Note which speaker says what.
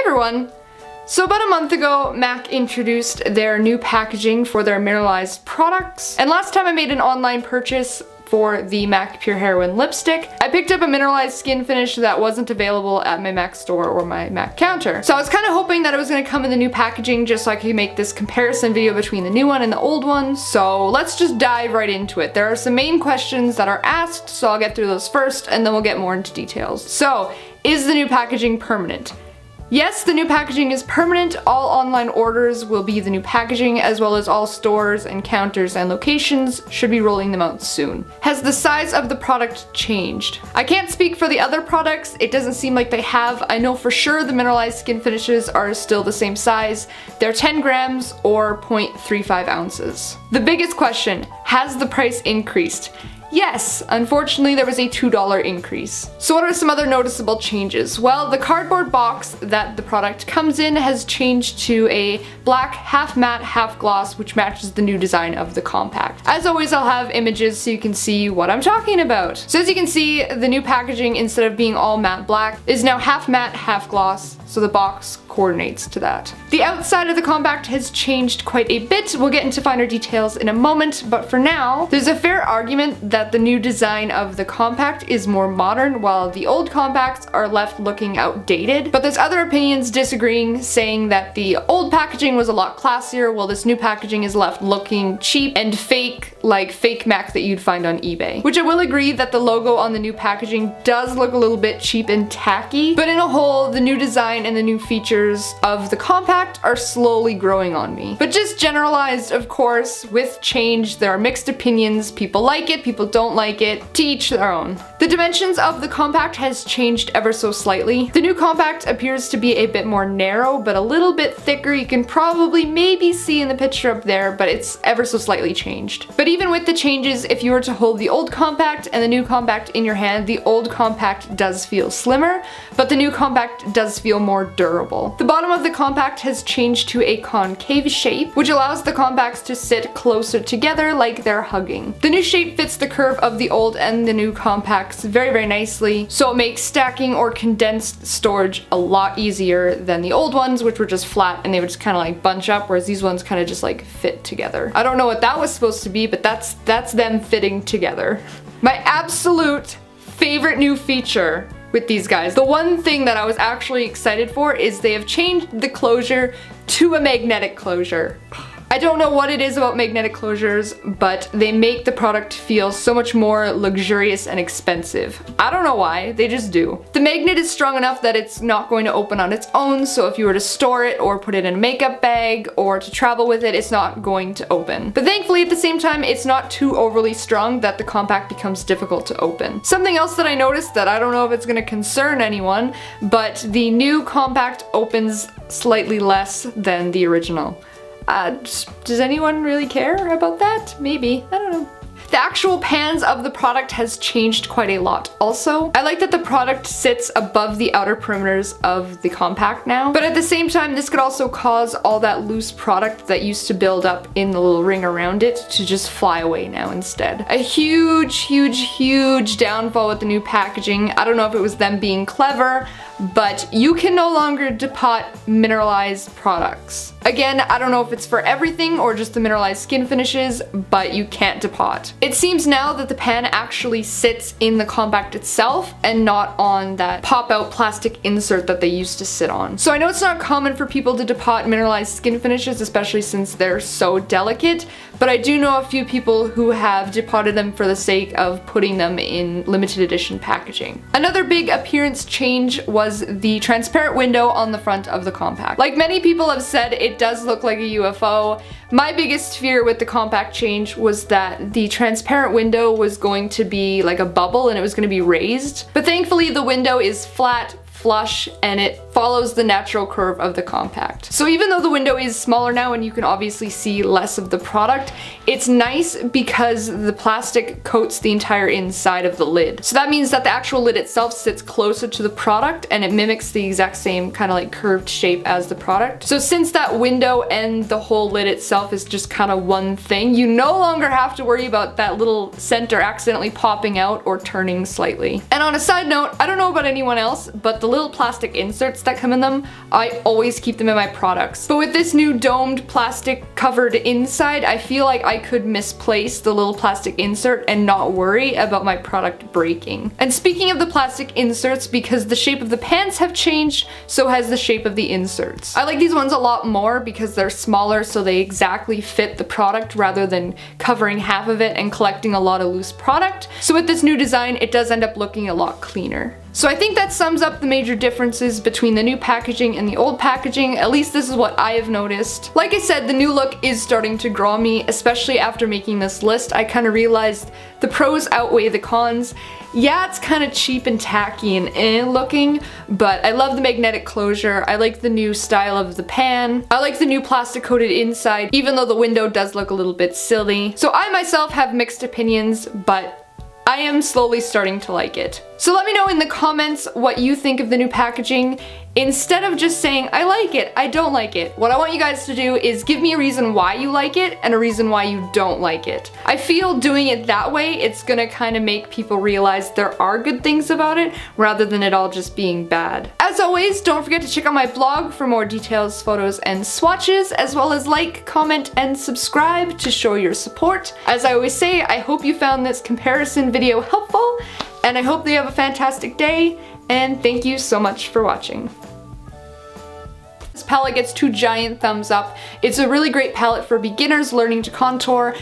Speaker 1: everyone! So about a month ago, MAC introduced their new packaging for their mineralized products, and last time I made an online purchase for the MAC Pure Heroine lipstick, I picked up a mineralized skin finish that wasn't available at my MAC store or my MAC counter. So I was kind of hoping that it was going to come in the new packaging just so I could make this comparison video between the new one and the old one. So let's just dive right into it. There are some main questions that are asked, so I'll get through those first and then we'll get more into details. So, is the new packaging permanent? Yes, the new packaging is permanent. All online orders will be the new packaging, as well as all stores and counters and locations should be rolling them out soon. Has the size of the product changed? I can't speak for the other products. It doesn't seem like they have. I know for sure the mineralized skin finishes are still the same size. They're 10 grams or 0.35 ounces. The biggest question, has the price increased? Yes, unfortunately there was a $2 increase. So what are some other noticeable changes? Well, the cardboard box that the product comes in has changed to a black half matte half gloss, which matches the new design of the compact. As always, I'll have images so you can see what I'm talking about. So as you can see, the new packaging, instead of being all matte black, is now half matte half gloss, so the box coordinates to that. The outside of the compact has changed quite a bit. We'll get into finer details in a moment, but for now, there's a fair argument that the new design of the compact is more modern, while the old compacts are left looking outdated. But there's other opinions disagreeing, saying that the old packaging was a lot classier, while this new packaging is left looking cheap and fake, like fake MAC that you'd find on eBay. Which I will agree that the logo on the new packaging does look a little bit cheap and tacky, but in a whole, the new design and the new features of the compact are slowly growing on me. But just generalized, of course, with change there are mixed opinions. People like it, people don't like it, to each their own. The dimensions of the compact has changed ever so slightly. The new compact appears to be a bit more narrow, but a little bit thicker. You can probably maybe see in the picture up there, but it's ever so slightly changed. But even with the changes, if you were to hold the old compact and the new compact in your hand, the old compact does feel slimmer, but the new compact does feel more durable. The bottom of the compact has changed to a concave shape, which allows the compacts to sit closer together like they're hugging. The new shape fits the curve of the old and the new compacts very, very nicely, so it makes stacking or condensed storage a lot easier than the old ones, which were just flat and they would just kind of like bunch up, whereas these ones kind of just like fit together. I don't know what that was supposed to be, but that's them fitting together. My absolute favorite new feature with these guys, the one thing that I was actually excited for, is they have changed the closure to a magnetic closure. I don't know what it is about magnetic closures, but they make the product feel so much more luxurious and expensive. I don't know why, they just do. The magnet is strong enough that it's not going to open on its own, so if you were to store it or put it in a makeup bag or to travel with it, it's not going to open. But thankfully at the same time, it's not too overly strong that the compact becomes difficult to open. Something else that I noticed that I don't know if it's going to concern anyone, but the new compact opens slightly less than the original. Does anyone really care about that? Maybe, I don't know. The actual pans of the product has changed quite a lot also. I like that the product sits above the outer perimeters of the compact now, but at the same time this could also cause all that loose product that used to build up in the little ring around it to just fly away now instead. A huge, huge, huge downfall with the new packaging. I don't know if it was them being clever, but you can no longer depot mineralized products. Again, I don't know if it's for everything or just the mineralized skin finishes, but you can't depot. It seems now that the pan actually sits in the compact itself and not on that pop-out plastic insert that they used to sit on. So I know it's not common for people to depot mineralized skin finishes, especially since they're so delicate, but I do know a few people who have depotted them for the sake of putting them in limited edition packaging. Another big appearance change was the transparent window on the front of the compact. Like many people have said, it does look like a UFO. My biggest fear with the compact change was that the transparent window was going to be like a bubble and it was going to be raised. But thankfully the window is flat, flush, and it follows the natural curve of the compact. So even though the window is smaller now and you can obviously see less of the product, it's nice because the plastic coats the entire inside of the lid. So that means that the actual lid itself sits closer to the product and it mimics the exact same kind of like curved shape as the product. So since that window and the whole lid itself is just kind of one thing, you no longer have to worry about that little center accidentally popping out or turning slightly. And on a side note, I don't know about anyone else, but the the little plastic inserts that come in them, I always keep them in my products. But with this new domed plastic covered inside, I feel like I could misplace the little plastic insert and not worry about my product breaking. And speaking of the plastic inserts, because the shape of the pants have changed, so has the shape of the inserts. I like these ones a lot more because they're smaller, so they exactly fit the product rather than covering half of it and collecting a lot of loose product. So with this new design, it does end up looking a lot cleaner. So I think that sums up the major differences between the new packaging and the old packaging. At least this is what I have noticed. Like I said, the new look is starting to grow on me, especially after making this list. I kind of realized the pros outweigh the cons. Yeah, it's kind of cheap and tacky and looking, but I love the magnetic closure. I like the new style of the pan. I like the new plastic coated inside, even though the window does look a little bit silly. So I myself have mixed opinions, but I am slowly starting to like it. So let me know in the comments what you think of the new packaging. Instead of just saying, I like it, I don't like it, what I want you guys to do is give me a reason why you like it and a reason why you don't like it. I feel doing it that way, it's gonna kind of make people realize there are good things about it rather than it all just being bad. As always, don't forget to check out my blog for more details, photos, and swatches, as well as like, comment, and subscribe to show your support. As I always say, I hope you found this comparison video helpful, and I hope that you have a fantastic day, and thank you so much for watching. This palette gets 2 giant thumbs up. It's a really great palette for beginners learning to contour.